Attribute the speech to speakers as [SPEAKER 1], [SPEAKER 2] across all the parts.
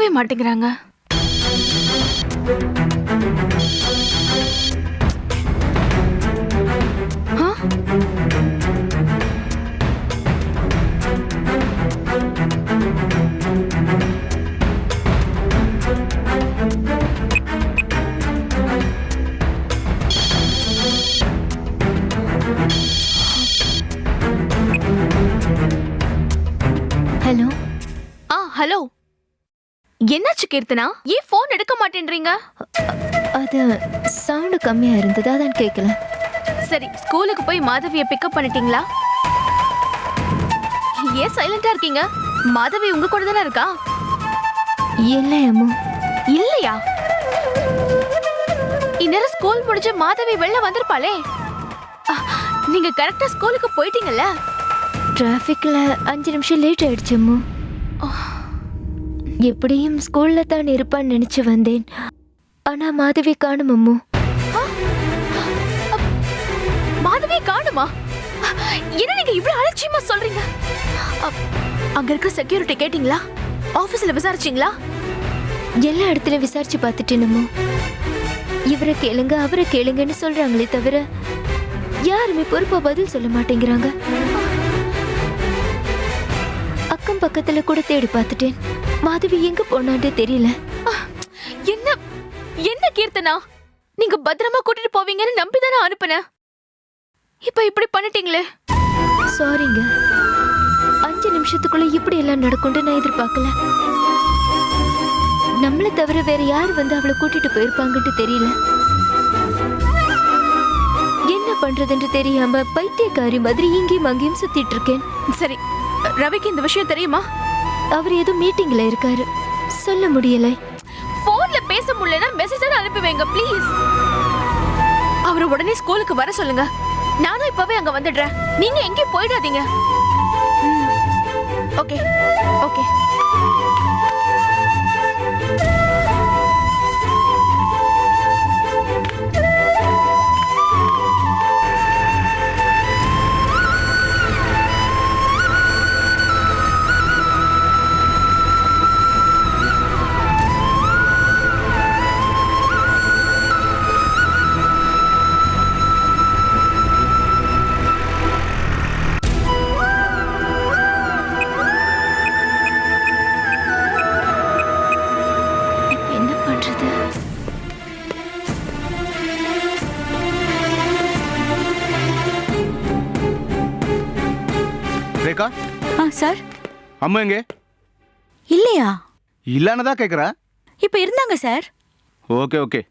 [SPEAKER 1] எடுக்கவே மாட்டேங்கிறாங்க.
[SPEAKER 2] Hello.
[SPEAKER 1] Hello, என்னாச்சு கீர்த்தனா? ஏன் போன் எடுக்க மாட்டேன்றீங்க?
[SPEAKER 2] அது சவுண்ட் கம்மியா இருந்தது, அதான் கேட்கல.
[SPEAKER 1] சரி, ஸ்கூலுக்கு போய் மாதவியை பிக்கப் பண்ணிட்டீங்களா? ஏன் சைலண்டா இருக்கீங்க? மாதவி உங்க கூட தானே இருக்கா?
[SPEAKER 2] இல்லை அம்மு.
[SPEAKER 1] இல்லையா? இந்நேரம் ஸ்கூல் முடிஞ்சு மாதவி வெளில வந்திருப்பாளே. நீங்க கரெக்டா ஸ்கூலுக்கு போயிட்டீங்கல்ல?
[SPEAKER 2] டிராஃபிக்ல 5 நிமிஷம் லேட் ஆயிடுச்சு அம்மு. எப்படியும் ஸ்கூல்ல தான் இருப்பான்னு நினைச்சு வந்தேன். ஆனா மாதவி காணும் அம்மு.
[SPEAKER 1] மாதவி காணுமா? என்ன நீங்க இவ்வளவு அலட்சியமா சொல்றீங்க? அங்க இருக்க செக்யூரிட்டி கேட்டீங்களா? ஆபீஸ்ல விசாரிச்சீங்களா?
[SPEAKER 2] எல்லா இடத்துலயும் விசாரிச்சு பார்த்துட்டேன் அம்மு. இவரை கேளுங்க அவரை கேளுங்கன்னு சொல்றாங்களே தவிர யாருமே பொறுப்பா பதில் சொல்ல மாட்டேங்கிறாங்க. அக்கம் பக்கத்துல கூட தேடி பார்த்துட்டேன். மாதவி எங்க போனான்னு தெரியல.
[SPEAKER 1] என்ன என்ன கீர்த்தனா, நீங்க பத்திரமா கூட்டிட்டு போவீங்கன்னு நம்பிதானே அனுப்புனேன். இப்ப இப்படி பண்ணிட்டீங்களே.
[SPEAKER 2] சாரிங்க. 5 நிமிஷத்துக்குள்ள இப்படி எல்லாம் நடக்கும்னு நான் எதிர்பார்க்கல. நம்மளை தவிர வேற யார் வந்து அவளை கூட்டிட்டு போயிருப்பாங்கன்னு தெரியல. என்ன பண்றதுன்னு தெரியாம பைத்தியக்காரி மாதிரி இங்கேயும் அங்கேயும் சுத்திட்டு இருக்கேன்.
[SPEAKER 1] சரி, ரவிக்கு இந்த விஷயம் தெரியுமா?
[SPEAKER 2] அவர் ஏதோ மீட்டிங்ல இருக்காரு, சொல்ல முடியல.
[SPEAKER 1] போன்ல பேச முடியலன்னா மெசேஜ் அனுப்பி வைங்க ப்ளீஸ். அவரை உடனே ஸ்கூலுக்கு வர சொல்லுங்க. நானும் இப்பவே அங்க வந்துடுறேன். நீங்க எங்கேயும் போயிடாதீங்க. Okay okay.
[SPEAKER 3] ரேகா.
[SPEAKER 4] சார்.
[SPEAKER 3] அம்மா எங்க?
[SPEAKER 4] இல்லையா?
[SPEAKER 3] இல்லன்னு கேக்குறா.
[SPEAKER 4] இப்ப இருந்தாங்க sir.
[SPEAKER 3] Okay okay.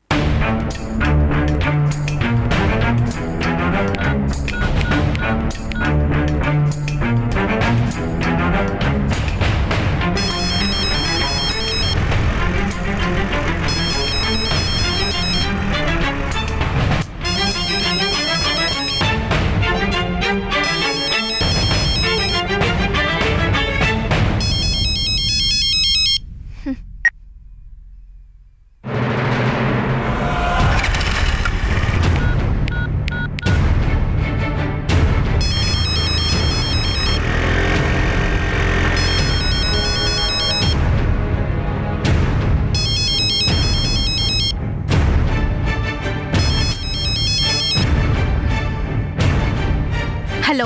[SPEAKER 1] Hello.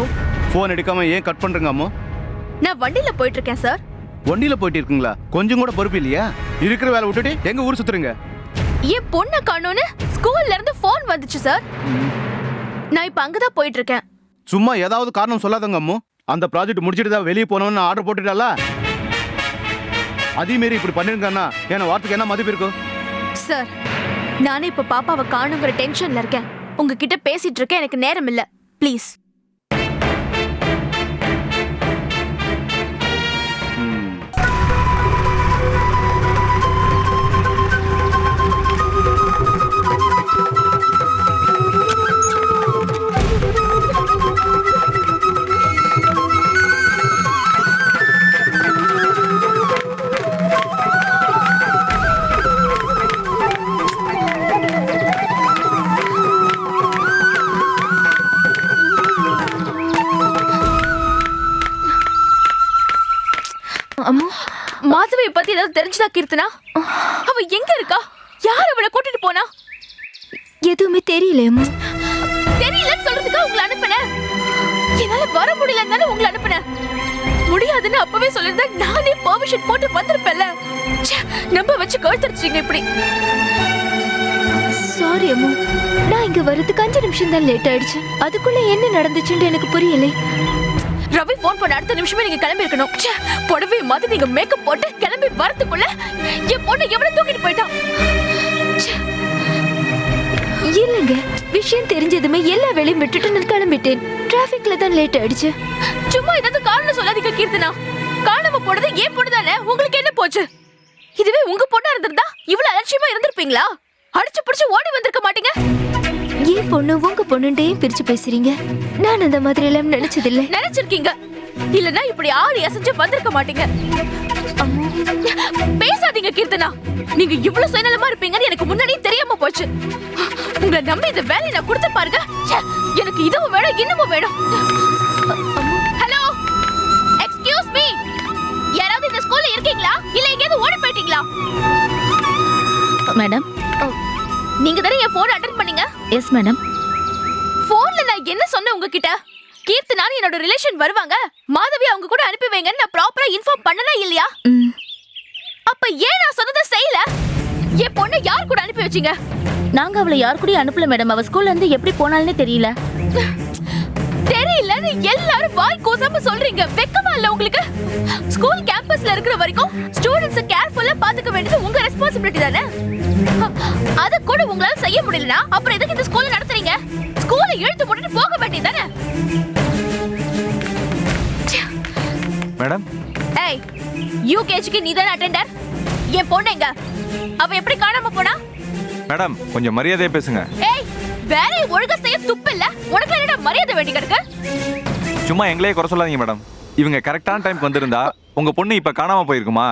[SPEAKER 3] Phone எடுக்காம ஏன் கட் பண்றீங்க அம்மா?
[SPEAKER 1] நான் வண்டியில போயிட்டு இருக்கேன் சார்.
[SPEAKER 3] வண்டியில போயிட்டு இருக்கீங்களா? கொஞ்சம் கூட பொறுப்பு இல்லையா? இருக்கிற வேலை விட்டுட்டு எங்க ஊர் சுத்துறீங்க?
[SPEAKER 1] என் பொண்ணை காணோன்னு ஸ்கூல்ல இருந்து போன் வந்துச்சு சார். நான் இப்ப அங்கதான் போயிட்டு இருக்கேன்.
[SPEAKER 3] சும்மா ஏதாவது காரணம் சொல்லாதங்க அம்மு. அந்த ப்ராஜெக்ட் முடிச்சிட்டு தான் வெளியே போனோம்னு ஆர்டர் போட்டுட்டால. அதே மாரி இப்படி பண்ணிருங்கன்னா என்ன வார்த்தைக்கு என்ன மதிப்பு இருக்கும்?
[SPEAKER 1] சார், நானே இப்ப பாப்பாவை காணுங்கிற டென்ஷன்ல இருக்கேன். உங்ககிட்ட பேசிட்டு இருக்கேன், எனக்கு நேரம் இல்ல. ப்ளீஸ். மாதவி பத்தி ஏதாவது தெரிஞ்சுதா கீர்த்தனா? அவ எங்க இருக்கா? யார் அவளை கூட்டிட்டு போனா?
[SPEAKER 2] எதுவுமே தெரியல அம்மு.
[SPEAKER 1] தெரியலன்னு சொல்றதுக்கு உங்களை அனுப்புனேன். என்னால வர முடியலன்னு உங்களை அனுப்புனேன். முடியாதுன்னு அப்பவே சொல்லிருந்தா நானே பர்மிஷன் போட்டு வந்திருப்பேன்ல. நம்ப வச்சு கழுத்தடிச்சிங்க இப்படி.
[SPEAKER 2] சாரி அம்மு, நான் இங்க வரதுக்கு 5 நிமிஷம் தான் லேட் ஆயிடுச்சு. அதுக்குள்ள என்ன நடந்துச்சுன்னு எனக்கு புரியல.
[SPEAKER 1] ரவி போன் பண்ண அடுத்த நிமிஷமே நீங்க கிளம்பி இருக்கணும். புடவை மாதிரி நீங்க மேக்கப் போட்டு கிளம்பி வரதுக்குள்ள என் பொண்ணு எவ்வளவு தூக்கிட்டு போயிட்டான்.
[SPEAKER 2] இல்லங்க, விஷயம் தெரிஞ்சதுமே எல்லா வேலையும் விட்டுட்டு நான் கிளம்பிட்டேன். டிராபிக்ல தான் லேட் ஆயிடுச்சு.
[SPEAKER 1] சும்மா ஏதாவது காரணம் சொல்லாதீங்க கீர்த்தனா. காணாம போனது ஏன் பொண்ணுதானே, உங்களுக்கு என்ன போச்சு? இதுவே உங்க பொண்ணா இருந்திருந்தா இவ்வளவு அலட்சியமா இருந்திருப்பீங்களா? அடிச்சு பிடிச்சு ஓடி வந்திருக்க மாட்டீங்க.
[SPEAKER 2] ஏன் பொண்ணு உங்க பொண்ணுண்டே பிரிச்சு பேசுறீங்க? நான் அந்த மாதிரி எல்லாம் நினைச்சதில்லை.
[SPEAKER 1] நினைச்சிருக்கீங்க, இல்லன்னா இப்படி ஆடி அசைஞ்சு வந்திருக்க மாட்டீங்க. பேசாதீங்க கீர்த்தனா. நீங்க இவ்வளவு சுயநலமா இருப்பீங்கன்னு எனக்கு முன்னாடியே தெரியாம போச்சு. உங்களை நம்பி இந்த வேலையை நான் கொடுத்து பாருங்க. எனக்கு இதுவும் வேணும் இன்னமும் வேணும். ஹலோ, எக்ஸ்கியூஸ் மீ, யாராவது இந்த ஸ்கூல்ல இருக்கீங்களா இல்ல எங்கேயாவது ஓடி போயிட்டீங்களா?
[SPEAKER 4] மேடம்.
[SPEAKER 1] நீங்க தானே என் போன் அட்டெண்ட் பண்ணீங்க?
[SPEAKER 4] Yes madam.
[SPEAKER 1] போன்ல நான் என்ன சொன்னேன் உங்ககிட்ட? கீர்த்தனான்னு என்னோட ரிலேஷன் வருவாங்க, மாதவி அவங்க கூட அனுப்பி வைங்கன்னு நான் ப்ராப்பரா இன்ஃபார்ம் பண்ணனா இல்லையா? அப்ப ஏன் நான் சொன்னதை செய்யல? என் பொண்ணை யார் கூட அனுப்பி வச்சீங்க?
[SPEAKER 4] நாங்க அவளை யார் கூடயும் அனுப்பல மேடம். அவ ஸ்கூல்ல இருந்து எப்படி போனால்னே தெரியல.
[SPEAKER 1] தெரியலன்னு எல்லாரும் வாய் கூசாம சொல்றீங்க. வெக்கமா இல்ல உங்களுக்கு? ஸ்கூல் கேம்பஸ்ல இருக்கிற வரைக்கும் ஸ்டூடண்ட்ஸ் கேர்ஃபுல்லா பாத்துக்க வேண்டியது உங்க ரெஸ்பான்சிபிலிட்டி தானே? அத கூட உங்களால செய்ய முடியலனா அப்புறம் எதுக்கு இந்த ஸ்கூல்ல நடத்துறீங்க? ஸ்கூலை இழுத்து போட்டுட்டு போக வேண்டியது தானே?
[SPEAKER 5] மேடம்.
[SPEAKER 1] ஏய், யூகேஜிக்கு நீ தானே அட்டெண்டர்? என் பொண்ணு எங்க? அவ எப்படி காணாம போனா?
[SPEAKER 5] மேடம் கொஞ்சம் மரியாதையா பேசுங்க.
[SPEAKER 1] ஏய், வேலையை ஒழுங்கா செய்ய துப்பு இல்ல? உனக்கு என்னடா மரியாதை வேண்டி கிடக்கு?
[SPEAKER 5] சும்மா எங்களே குறை சொல்லாதீங்க மேடம். இவங்க கரெக்டான டைம்க்கு வந்திருந்தா உங்க பொண்ணு இப்ப காணாம போயிருக்குமா?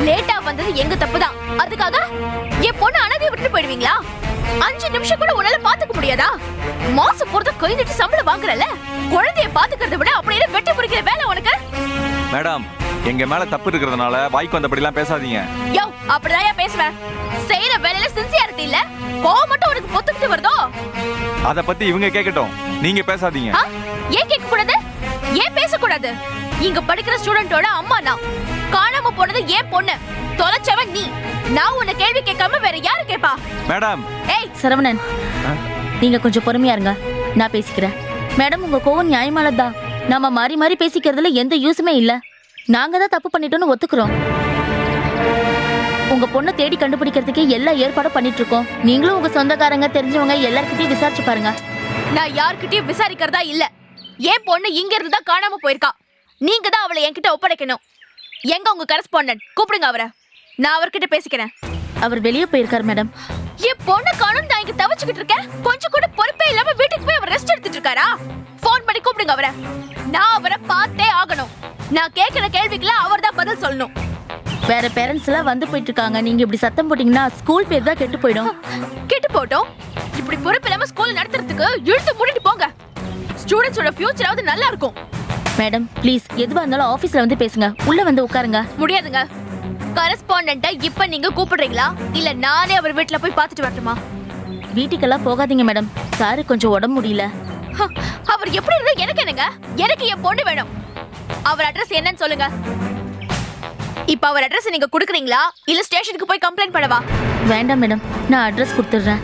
[SPEAKER 1] லேட்டா வந்தது எங்க தப்புதான். அதுக்காக என் பொண்ணு அனாதையை விட்டுட்டு போயிடுவீங்களா? 5 நிமிஷம் கூட உன்னால பாத்துக்க முடியாதா? மாசம் போறத கை நீட்டி சம்பளம் வாங்குறல, குழந்தைய பாத்துக்கிறத விட அப்படியே வெட்டி முறிக்கிற வேலை உனக்கு?
[SPEAKER 5] மேடம் எங்க மேல தப்பு இருக்கிறதுனால வாய்க்கு வந்தபடிலாம் பேசாதீங்க.
[SPEAKER 1] யோ, அப்படிதான் பேசுவேன். செய்யற வேலையில சின்சியாரிட்டி இல்ல, கோவம் மட்டும் உனக்கு பொத்துக்கிட்டு வருதோ?
[SPEAKER 5] அத பத்தி இவங்க கேட்கட்டும், நீங்க பேசாதீங்க.
[SPEAKER 1] ஏன் கேட்க கூடாது? ஏன் பேசக்கூடாது? இங்க படிக்கிற ஸ்டூடெண்டோட அம்மா நான். காணாம போனது ஏன் பொண்ணு, தொலைச்சவன் நீ. நான் உன்னை கேள்வி கேட்காம வேற யாரு கேப்பா?
[SPEAKER 5] மேடம்.
[SPEAKER 1] ஏய்
[SPEAKER 4] சரவணன், நீங்க கொஞ்சம் பொறுமையா இருங்க, நான் பேசிக்கிறேன். மேடம் உங்க கோவம் நியாயமானதுதான். நாம மாறி மாறி பேசிக்கிறதுல எந்த யூஸுமே இல்ல. நாங்க தான் தப்பு பண்ணிட்டோம்னு ஒத்துக்கிறோம். உங்க பொண்ணை தேடி கண்டுபிடிக்கிறதுக்கு எல்லா ஏற்பாடும் பண்ணிட்டு இருக்கோம். நீங்களும் உங்க சொந்தக்காரங்க தெரிஞ்சவங்க எல்லார்கிட்டயும் விசாரிச்சு பாருங்க.
[SPEAKER 1] நான் யார்கிட்டயும் விசாரிக்கிறதா இல்ல. ஏன் பொண்ணு இங்க இருந்து தான் காணாம போயிருக்கா. நீங்க தான் அவளை என்கிட்ட ஒப்படைக்கணும். எங்க உங்க கரஸ்பாண்டன்ட்? கூப்பிடுங்க அவரை, நான் அவர்கிட்ட பேசிக்கிறேன்.
[SPEAKER 4] அவர் வெளியே போயிருக்காரு மேடம்.
[SPEAKER 1] என் பொண்ணு காணும், நான் இங்க தவிச்சுக்கிட்டு இருக்கேன். கொஞ்சம் கூட பொறுப்பே இல்லாம வீட்டுக்கு போய் அவர் ரெஸ்ட் எடுத்துட்டு இருக்காரா? போன் பண்ணி கூப்பிடுங்க அவரை. நான் அவரை பார்த்தே ஆகணும். நான் கேட்கிற கேள்விக்கெல்லாம் அவர் தான் பதில் சொல்லணும்.
[SPEAKER 4] வேற பேரண்ட்ஸ் எல்லாம் வந்து போயிட்டு இருக்காங்க. நீங்க இப்படி சத்தம் போட்டீங்கன்னா ஸ்கூல் பேர் தான் கெட்டு போயிடும்.
[SPEAKER 1] கெட்டு போட்டோம். இப்படி பொறுப்பு இல்லாம ஸ்கூல் நடத்துறதுக்கு இழுத்து மூடிட்டு போங்க. ஸ்டூடண்ட்ஸோட ஃபியூச்சராவது நல்லா இருக்கும்.
[SPEAKER 4] மேடம் ப்ளீஸ், எதுவா இருந்தாலும் ஆபீஸ்ல வந்து பேசுங்க. உள்ள வந்து உட்காருங்க.
[SPEAKER 1] முடியாதுங்க. கரஸ்பாண்டன்ட்ட இப்ப நீங்க கூப்பிடுறீங்களா இல்ல நானே அவர் வீட்ல போய் பார்த்துட்டு வரட்டுமா?
[SPEAKER 4] வீட்டுக்கெல்லாம் போகாதீங்க மேடம். சாரு கொஞ்சம் உடம்பு முடியல.
[SPEAKER 1] அவர் எப்படி இருந்தா எனக்கு என்னங்க? எனக்கு என் பொண்ணு வேணும். அவர் அட்ரஸ் என்னன்னு சொல்லுங்க. இப்ப அவர் அட்ரஸ் நீங்க குடுக்குறீங்களா இல்ல ஸ்டேஷனுக்கு போய் கம்ப்ளைண்ட் பண்ணவா?
[SPEAKER 4] வேண்டாம் மேடம், நான் அட்ரஸ் கொடுத்துட்றேன்.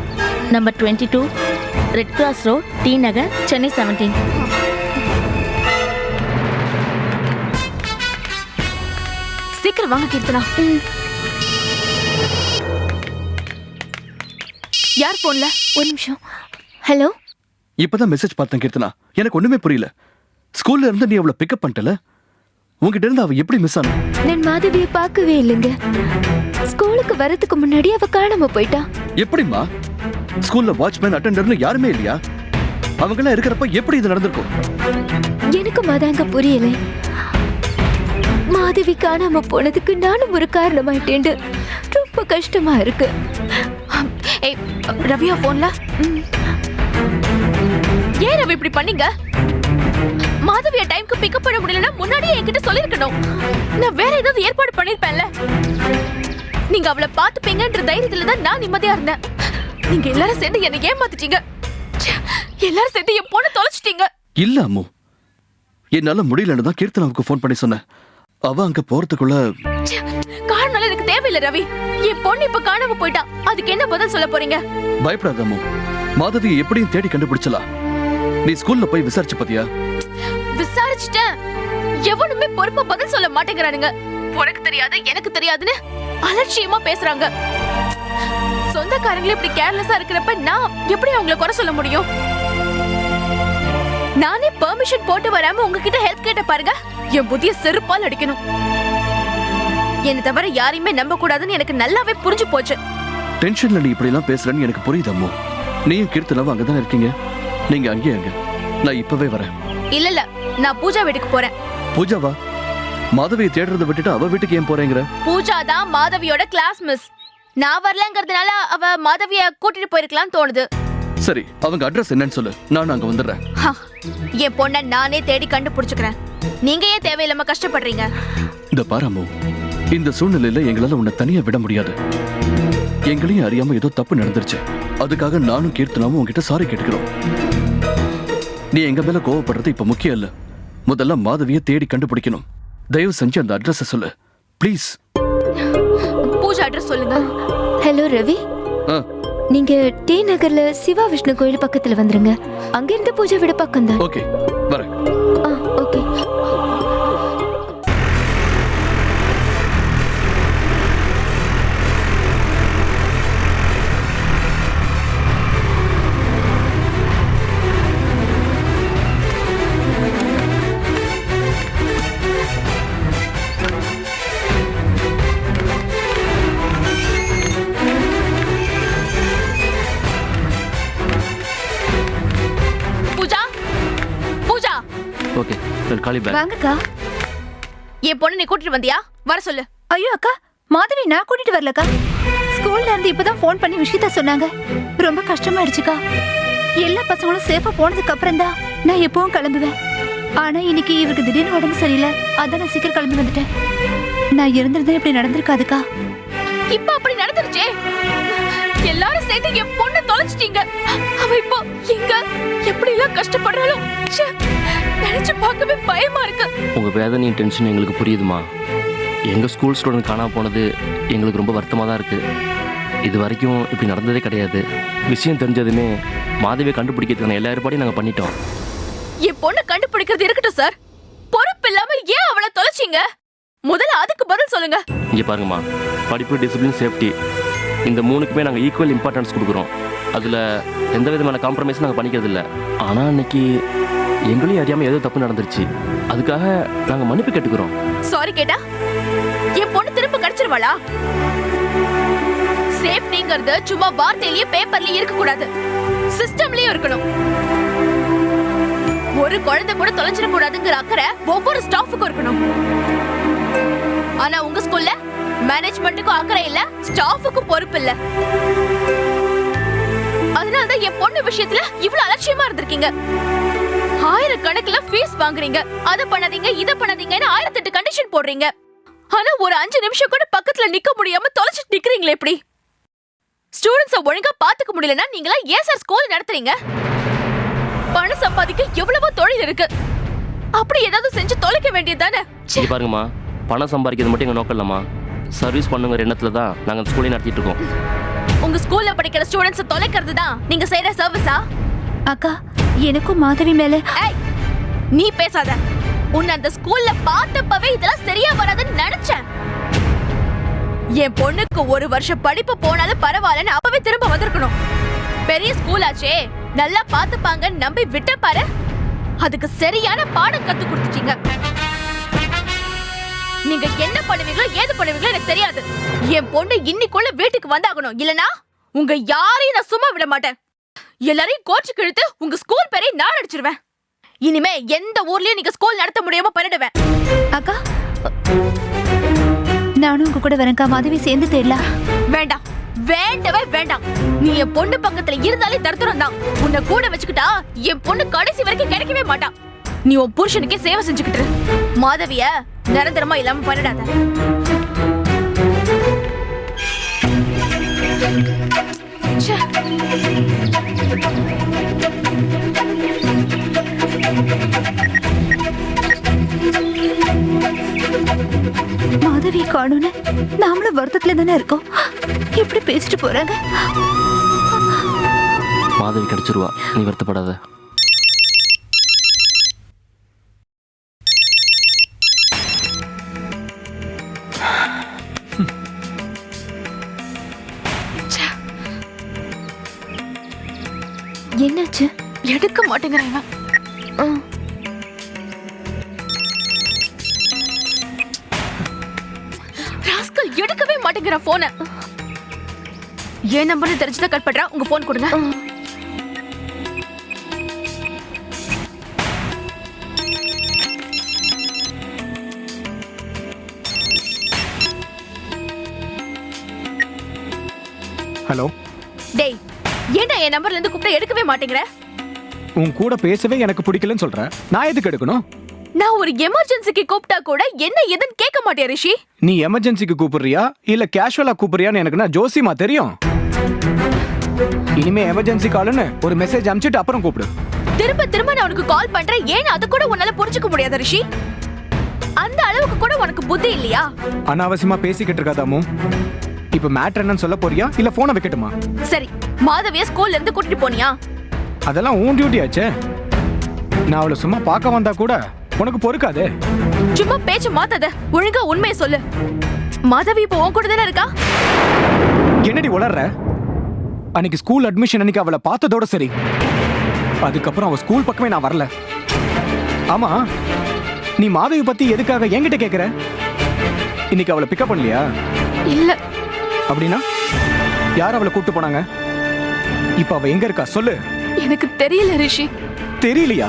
[SPEAKER 4] Number 22 red cross road, T Nagar, Chennai 17.
[SPEAKER 1] சீக்கிரம் வாங்க கீர்த்தனா. யார் போன்ல?
[SPEAKER 2] ஒரு நிமிஷம். ஹலோ.
[SPEAKER 3] இப்பதான் மெசேஜ் பார்த்தேன் கீர்த்தனா. எனக்கு ஒண்ணுமே புரியல. ஸ்கூல்ல இருந்து நீ அவளை பிக்கப் பண்ணிட்டல, உங்ககிட்ட இருந்து அவ எப்படி மிஸ் ஆனா?
[SPEAKER 2] நான் மாதவியை பார்க்கவே இல்லைங்க. ஸ்கூலுக்கு வரதுக்கு முன்னாடி அவ காணாம போயிட்டா.
[SPEAKER 3] எப்படிமா? ஸ்கூல்ல வாட்ச்மேன் அட்டெண்டர்னு யாருமே இல்லையா? அவங்க எல்லாம் இருக்கிறப்ப எப்படி இது நடந்திருக்கும்?
[SPEAKER 2] எனக்கு அதாங்க புரியல. மாதவி காணாம போனதுக்கு நானும் ஒரு காரணமாயிட்டேன். ரொம்ப கஷ்டமா இருக்கு.
[SPEAKER 1] ஏய், ரவியா போன்ல? ஏன் ரவி இப்படி பண்ணீங்க? மாதவிய டைம்க்கு பிக்கப் பண்ண முடியலன்னா முன்னாடியே என்கிட்ட சொல்லிருக்கணும். நான் வேற ஏதாவது ஏற்பாடு பண்ணிருப்பேன்ல. நீங்க அவளை பாத்துப்பீங்கன்ற தைரியத்துல தான் நான் நிம்மதியா இருந்தேன். நீங்க எல்லாரும் சேர்ந்து என்னை ஏமாத்திட்டீங்க. ச்சே, எல்லாரும் சேர்ந்து என் பொண்ணை தொலைச்சிட்டீங்க.
[SPEAKER 3] இல்ல அம்மு, என்னால முடியலன்னு தான் கீர்த்தனாவுக்கு ஃபோன் பண்ணி சொன்னேன். அவ அங்க போறதுக்குள்ள
[SPEAKER 1] ச்சே, காரணம் எனக்கு தேவையில்லை ரவி. என் பொண்ணு இப்ப காணாம போயிட்டா. அதுக்கு என்ன பதில் சொல்ல போறீங்க?
[SPEAKER 3] பயப்படாத அம்மு, மாதவியை எப்படியும் தேடி கண்டுபிடிச்சலாம். நீ ஸ்கூல்ல போய் விசாரிச்சு பாத்தியா?
[SPEAKER 1] விசாரிச்சுட்டேன். எவனுமே பொறுப்பா பதில் சொல்ல மாட்டேங்கிறானுங்க. உனக்கு தெரியாது எனக்கு தெரியாதுன்னு அலட்சியமா பேசுறாங்க. சொந்தக்காரங்களே இப்படி கேர்லெஸ்ஸா இருக்கிறப்ப நான் எப்படி அவங்களை குறை சொல்ல முடியும்? நானே பெர்மிஷன் போட்டு வராம உங்ககிட்ட ஹெல்ப் கேட்ட பாருங்க, என் புத்திய செருப்பால் அடிக்கணும். என்ன தவிர யாரையுமே நம்ப கூடாதுன்னு எனக்கு நல்லாவே புரிஞ்சு போச்சு.
[SPEAKER 3] டென்ஷன்ல நீ இப்படி எல்லாம் பேசுறேன்னு எனக்கு புரியுது அம்மு. நீயும் கீர்த்தனாவும் அங்கதானே இருக்கீங்க. நீங்க அங்கேயே இருங்க, நான் இப்பவே வரேன்.
[SPEAKER 1] இல்ல நான் பூஜா வீட்டுக்கு போறேன்.
[SPEAKER 3] பூஜாவா? மாதவியை தேடுறதை விட்டுட்டு அவ வீட்டுக்கு ஏன் போறேங்கிற?
[SPEAKER 1] பூஜா தான் மாதவியோட கிளாஸ் மிஸ். நான் வரலங்கிறதுனால அவ மாதவிய கூட்டிட்டு போயிருக்கலாம்னு தோணுது.
[SPEAKER 3] சரி, அவங்க அட்ரஸ் என்னன்னு சொல்லு, நான் அங்க வந்துடுறேன்.
[SPEAKER 1] ஹா, என் பொண்ணை நானே தேடி கண்டுபிடிச்சுக்கிறேன். நீங்க ஏன் தேவையில்லாம கஷ்டப்படுறீங்க?
[SPEAKER 3] இந்த பாரு அம்மு, இந்த சூழ்நிலையில எங்களால உன்னை தனியா விட முடியாது. எங்களையும் அறியாம ஏதோ தப்பு நடந்துருச்சு. அதுக்காக நானும் கீர்த்தனாவும் உங்ககிட்ட சாரி கேட்டுக்கிறோம். நீ எங்க மேல கோவப்படுறது இப்ப முக்கியம் இல்ல. முதல்ல மாதவியை தேடி கண்டுபிடிக்கணும். தயவு செஞ்சு அந்த அட்ரஸ் சொல்லு ப்ளீஸ்.
[SPEAKER 1] பூஜா அட்ரஸ் சொல்லுங்க.
[SPEAKER 2] ஹலோ ரவி, நீங்க டி நகர்ல சிவா விஷ்ணு கோயில் பக்கத்துல வந்துருங்க. அங்க இருந்து பூஜை விட பக்கம் தான்.
[SPEAKER 3] ஓகே, வரேன்.
[SPEAKER 2] ஓகே.
[SPEAKER 3] ஓகே, காலி பேக்.
[SPEAKER 2] வாங்கக்கா.
[SPEAKER 1] என் பொண்ணு நீ கூட்டிட்டு வந்தியா? வர சொல்லு.
[SPEAKER 6] ஐயோ அக்கா, மாதவி நான் கூட்டிட்டு வரலக்கா. ஸ்கூல்ல இருந்து இப்பதான் ஃபோன் பண்ணி விஷயத்த சொன்னாங்க. ரொம்ப கஷ்டமாயிடுச்சுக்கா. எல்லா பசங்களும் சேஃபா போனதுக்கு அப்புறம் தான் நான் எப்பவும் கிளம்புவேன். ஆனா இன்னைக்கு இவருக்கு திடீர்னு உடம்பு சரியில்லை. அதான் நான் சீக்கிரம் கிளம்பி வந்துட்டேன். நான் இருந்திருந்தா இப்படி நடந்திருக்காதுக்கா.
[SPEAKER 1] இப்ப அப்படி நடந்துருச்சே. எல்லாரும் சேர்ந்து என் பொண்ணை தொலைச்சிட்டீங்க. அவ இப்போ எங்க எப்படி எல்லாம் கஷ்டப்படுறாளோ. நினைச்சு பார்க்கவே பயமா இருக்கு.
[SPEAKER 7] உங்க வேதனையும் டென்ஷன் எங்களுக்கு புரியுதுமா. எங்க ஸ்கூல் ஸ்டூடெண்ட் காணாம போனது எங்களுக்கு ரொம்ப வருத்தமா தான் இருக்கு. இது வரைக்கும் இப்படி நடந்ததே கிடையாது. விஷயம் தெரிஞ்சதுமே மாதவியை கண்டுபிடிக்கிறதுக்கான எல்லா ஏற்பாடையும் நாங்கள் பண்ணிட்டோம்.
[SPEAKER 1] என் பொண்ணை கண்டுபிடிக்கிறது இருக்கட்டும் சார், பொறுப்பு இல்லாம ஏன் அவளை தொலைச்சிங்க? முதல்ல அதுக்கு பதில் சொல்லுங்க.
[SPEAKER 7] இங்க பாருங்கம்மா, படிப்பு, டிசிப்ளின், சேஃப்டி இந்த மூணுக்குமே நாங்கள் ஈக்குவல் இம்பார்ட்டன்ஸ் கொடுக்குறோம். அதில் எந்த விதமான காம்ப்ரமைஸும் நாங்கள் பண்ணிக்கிறது இல்லை. ஆனால் அன்னைக்கு எங்களையும் அறியாமல் ஏதோ தப்பு நடந்துருச்சு. அதுக்காக நாங்கள் மன்னிப்பு கேட்டுக்கிறோம்.
[SPEAKER 1] சாரி கேட்டா என் பொண்ணு திரும்ப கிடைச்சிருவாளா? சேஃப்டிங்கிறது சும்மா வார்த்தையிலேயே பேப்பர்லயே இருக்க கூடாது, சிஸ்டம்லயே இருக்கணும். ஒரு குழந்தை கூட தொலைச்சிட கூடாதுங்கிற அக்கறை ஒவ்வொரு ஸ்டாஃபுக்கும் இருக்கணும். ஆனா உங்க ஸ்கூல்ல மேனேஜ்மெண்ட்டுக்கும் அக்கறை இல்ல, ஸ்டாஃபுக்கும் பொறுப்பு இல்ல. அதனாலதான் என் பொண்ணு விஷயத்துல இவ்வளவு அலட்சியமா இருந்திருக்கீங்க. ஆயிரக்கணக்குல ஃபீஸ் வாங்குறீங்க, அத பண்ணாதீங்க இத பண்ணாதீங்கன்னு 1008 கண்டிஷன் போடுறீங்க. ஆனா ஒரு 5 நிமிஷம் கூட பக்கத்துல நிக்க முடியாம தொலைச்சிட்டு நிக்கிறீங்களே எப்படி? ஸ்டூடெண்ட்ஸ ஒழுங்கா பாத்துக்க முடியலன்னா நீங்களா ஏன் சார் ஸ்கூல் நடத்துறீங்க? பணம் சம்பாதிக்க எவ்வளவோ தொழில் இருக்கு, அப்படி ஏதாவது செஞ்சு தொலைக்க வேண்டியதுதானே?
[SPEAKER 7] இங்க பாருங்கம்மா, பணம் சம்பாதிக்கிறது மட்டும் எங்க நோக்கம் இல்லம்மா. சர்வீஸ் பண்ணுங்கிற எண்ணத்துல தான் நாங்கள் ஸ்கூலே நடத்திட்டு இருக்கோம்.
[SPEAKER 1] உங்க ஸ்கூல்ல படிக்கிற ஸ்டூடெண்ட்ஸ தொலைக்கிறது தான் நீங்க செய்யற சர்வீஸா?
[SPEAKER 6] அக்கா, எனக்கும் மாதவி மேல.
[SPEAKER 1] ஏய், நீ பேசாத. உன்னை அந்த ஸ்கூல்ல பார்த்தப்பவே இதெல்லாம் சரியா வராதுன்னு நினைச்சேன். என் பொண்ணுக்கு 1 வருஷம் படிப்பு போனாலும் பரவாயில்லன்னு அப்பவே திரும்ப வந்திருக்கணும். பெரிய ஸ்கூல் ஆச்சே, நல்லா பாத்துப்பாங்கன்னு நம்பி விட்ட பாரு, அதுக்கு சரியான பாடம் கத்து கொடுத்துட்டீங்க. நீங்க என்ன பண்ணுவீங்களோ ஏது பண்ணுவீங்களோ எனக்கு தெரியாது. என் பொண்ணு இன்னைக்குள்ள வீட்டுக்கு வந்தாகணும், இல்லனா உங்க யாரையும் நான் சும்மா விட மாட்டேன். எல்லாரையும் கோச்சுக்கு இழுத்து உங்க ஸ்கூல் பேரை நான் அடிச்சிருவேன். இனிமே எந்த ஊர்லயும் நீங்க ஸ்கூல் நடத்த முடியாம பண்ணிடுவேன்.
[SPEAKER 6] அக்கா, நானும் உங்க கூட வரேன்க்கா. மாதவி சேர்ந்து தெரியல.
[SPEAKER 1] வேண்டாம், வேண்டவே வேண்டாம். நீ என் பொண்ணு பக்கத்துல இருந்தாலே தடுத்துரும் தான். உன்னை கூட வச்சுக்கிட்டா என் பொண்ணு கடைசி வரைக்கும் கிடைக்கவே மாட்டான். நீ உன் புருஷனுக்கே சேவை செஞ்சுக்கிட்டு இரு. மாதவிய நிரந்தரமா இல்லாம பண்ணிடாத. ச்சே.
[SPEAKER 6] மாதவி காணும்னு நாமளும் வருத்தத்துல தானே இருக்கோம். எப்படி பேசிட்டு போறாங்க.
[SPEAKER 7] மாதவி கிடைச்சிருவா, நீ வருத்தப்படாத.
[SPEAKER 2] என்னாச்சு?
[SPEAKER 1] எடுக்க மாட்டேங்கிறேன் இவன்.
[SPEAKER 2] ஆ,
[SPEAKER 1] ராஸ்கல் எடுக்கவே மாட்டேங்கிற போன. ஏன் நம்பர்னு தெரிஞ்சுதான் கட் பண்றா. உங்க போன் கொடுங்க.
[SPEAKER 2] ஆ.
[SPEAKER 8] ஹலோ.
[SPEAKER 1] டேய், ஏன்டா என் நம்பர்ல இருந்து கூப்பிட்டா எடுக்கவே மாட்டேங்கிற?
[SPEAKER 8] உன் கூட பேசவே எனக்கு பிடிக்கலன்னு சொல்றேன். நான் எதுக்கு எடுக்கணும்?
[SPEAKER 1] நான் ஒரு எமர்ஜென்சிக்கு கூப்பிட்டா கூட என்ன ஏதுன்னு கேட்க மாட்டியா ரிஷி?
[SPEAKER 8] நீ எமர்ஜென்சிக்கு கூப்பிடுறியா இல்ல கேஷுவலா கூப்பிடுறியான்னு எனக்கு நான் ஜோசியமா தெரியும். இனிமே எமர்ஜென்சி கால்னு ஒரு மெசேஜ் அனுப்பிச்சிட்டு அப்புறம் கூப்பிடு.
[SPEAKER 1] திரும்ப திரும்ப நான் உனக்கு கால் பண்றேன். ஏன் அது கூட உன்னால புரிஞ்சுக்க முடியாத ரிஷி? அந்த அளவுக்கு கூட உனக்கு புத்தி இல்லையா?
[SPEAKER 8] அனாவசியமா பேசிக்கிட்டு இருக்காதாமோ. இப்ப மேட்டர் என்னன்னு சொல்ல போறியா இல்ல போனை வைக்கட்டுமா?
[SPEAKER 1] சரி, மாதவிய ஸ்கூல்ல இருந்து கூட்டிட்டு போனியா?
[SPEAKER 8] அதெல்லாம் உன் டியூட்டி ஆச்சே. நான் அவளை சும்மா பார்க்க வந்தா கூட உனக்கு பொறுக்காதே.
[SPEAKER 1] சும்மா பேச்சு மாத்தாத. ஒழுங்கா உண்மையை சொல்லு. மாதவி இப்போ உன் கூட தானே இருக்கா?
[SPEAKER 8] என்னடி உளர்ற? அன்னைக்கு ஸ்கூல் அட்மிஷன் அன்னைக்கு அவளை பார்த்ததோட சரி. அதுக்கப்புறம் அவ ஸ்கூல் பக்கமே நான் வரல. ஆமா, நீ மாதவி பத்தி எதுக்காக என்கிட்ட கேக்குற? இன்னைக்கு அவளை பிக்கப் பண்ணலையா?
[SPEAKER 1] இல்ல.
[SPEAKER 8] அப்படின்னா யார் அவளை கூப்பிட்டு போனாங்க? இப்ப அவ எங்க இருக்கா சொல்லு.
[SPEAKER 1] எனக்கு தெரியல ரிஷி.
[SPEAKER 8] தெரியலையா?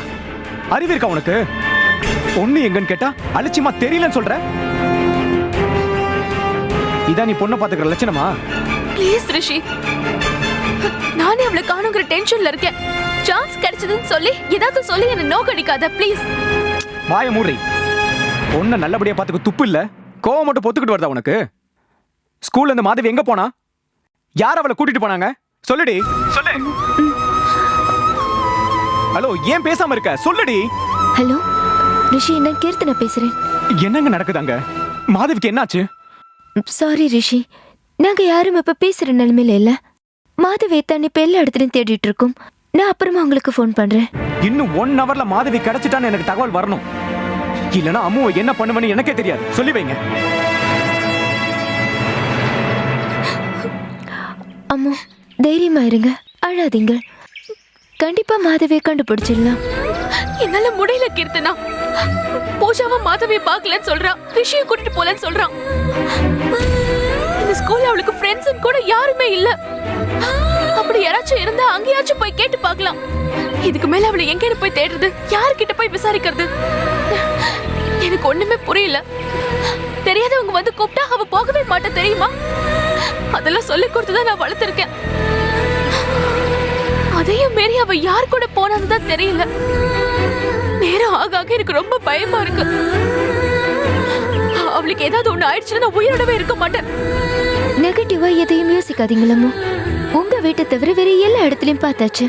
[SPEAKER 8] அறிவு இருக்கா உனக்கு? பொண்ணு எங்கன்னு கேட்டா அலட்சியமா தெரியலன்னு சொல்ற. இதான் நீ பொண்ணை பாத்துக்கிற லட்சணமா?
[SPEAKER 1] ப்ளீஸ் ரிஷி, நானே அவளை காணுங்கிற டென்ஷன்ல இருக்கேன். சான்ஸ் கிடைச்சதுன்னு சொல்லி ஏதாவது சொல்லி என்ன நோக்கடிக்காத ப்ளீஸ்.
[SPEAKER 8] வாய மூடி. பொண்ணை நல்லபடியா பாத்துக்க துப்பு இல்ல, கோவம் மட்டும் பொத்துக்கிட்டு வருதா உனக்கு? ஸ்கூல்ல இருந்து மாதவி எங்க போனா? யார் அவளை கூட்டிட்டு போனாங்க? சொல்லுடி, சொல்லு. ஹலோ, ஏன் பேசாம இருக்க? சொல்லுடி.
[SPEAKER 2] ஹலோ ரிஷி, நான் கீர்த்தனா பேசுறேன்.
[SPEAKER 8] என்னங்க நடக்குதாங்க? மாதவிக்கு என்னாச்சு?
[SPEAKER 2] சாரி ரிஷி, நாங்க யாரும் இப்ப பேசுற நிலைமையில இல்ல. மாதவி தான் இப்ப எல்லா இடத்துலயும் தேடிட்டு இருக்கோம். நான் அப்புறமா உங்களுக்கு ஃபோன் பண்றேன்.
[SPEAKER 8] இன்னும் 1 ஹவர்ல மாதவி கிடைச்சிட்டான்னு எனக்கு தகவல் வரணும். இல்லனா அம்முவை என்ன பண்ணுவேன்னு எனக்கே தெரியாது. சொல்லி வைங்க.
[SPEAKER 2] அம்மா, தைரியமா இருங்க, அழாதீங்க. கண்டிப்பா மாதவியை கண்டுபிடிச்சிடலாம்.
[SPEAKER 1] என்னால முடியல கீர்த்தனா. பூஜாவா மாதவியை பார்க்கலன்னு சொல்றான். ரிஷியை கூட்டிட்டு போலன்னு சொல்றான். இந்த ஸ்கூல்ல அவளுக்கு ஃப்ரெண்ட்ஸ் கூட யாருமே இல்ல. அப்படி யாராச்சும் இருந்தா அங்கேயாச்சும் போய் கேட்டு பார்க்கலாம். இதுக்கு மேல அவளை எங்க போய் தேடுறது? யார்கிட்ட போய் விசாரிக்கிறது? எனக்கு ஒண்ணுமே புரியல. தெரியாதவங்க வந்து கூப்பிட்டா அவ போகவே மாட்டா தெரியுமா? அதெல்லாம் சொல்லி கொடுத்துதான் நான் வளர்த்திருக்கேன். அதையும் மீறி அவ யார் கூட போனதுதான் தெரியல. நேரம் ஆக ஆக எனக்கு ரொம்ப பயமா இருக்கு. அவளுக்கு ஏதாவது ஒண்ணு ஆயிடுச்சுன்னா நான் உயிரோடவே இருக்க மாட்டேன்.
[SPEAKER 2] நெகட்டிவா எதையும் யோசிக்காதீங்களம்மா. உங்க வீட்டை தவிர வேற எல்லா இடத்துலயும் பார்த்தாச்சு.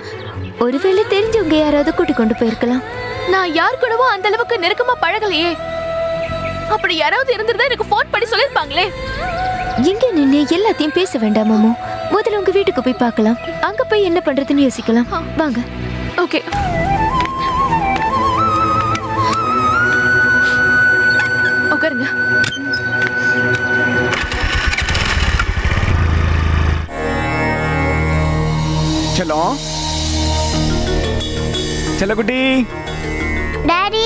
[SPEAKER 2] ஒருவேளை தெரிஞ்சவங்க யாராவது கூட்டி கொண்டு போயிருக்கலாம்.
[SPEAKER 1] நான் யார் கூடவோ அந்த அளவுக்கு நெருக்கமா பழகலையே. அப்படி யாராவது இருந்திருந்தா எனக்கு ஃபோன் பண்ணி சொல்லிருப்பாங்களே.
[SPEAKER 2] இங்க நின்று எல்லாத்தையும் பேச வேண்டாமாமோ. முதல்ல உங்க வீட்டுக்கு போய் பார்க்கலாம். அங்க போய் என்ன பண்றதுன்னு யோசிக்கலாம். வாங்க.
[SPEAKER 1] ஓகே. உட்காருங்க.
[SPEAKER 8] செல்லம், செல்லக்குட்டி.
[SPEAKER 9] டாடி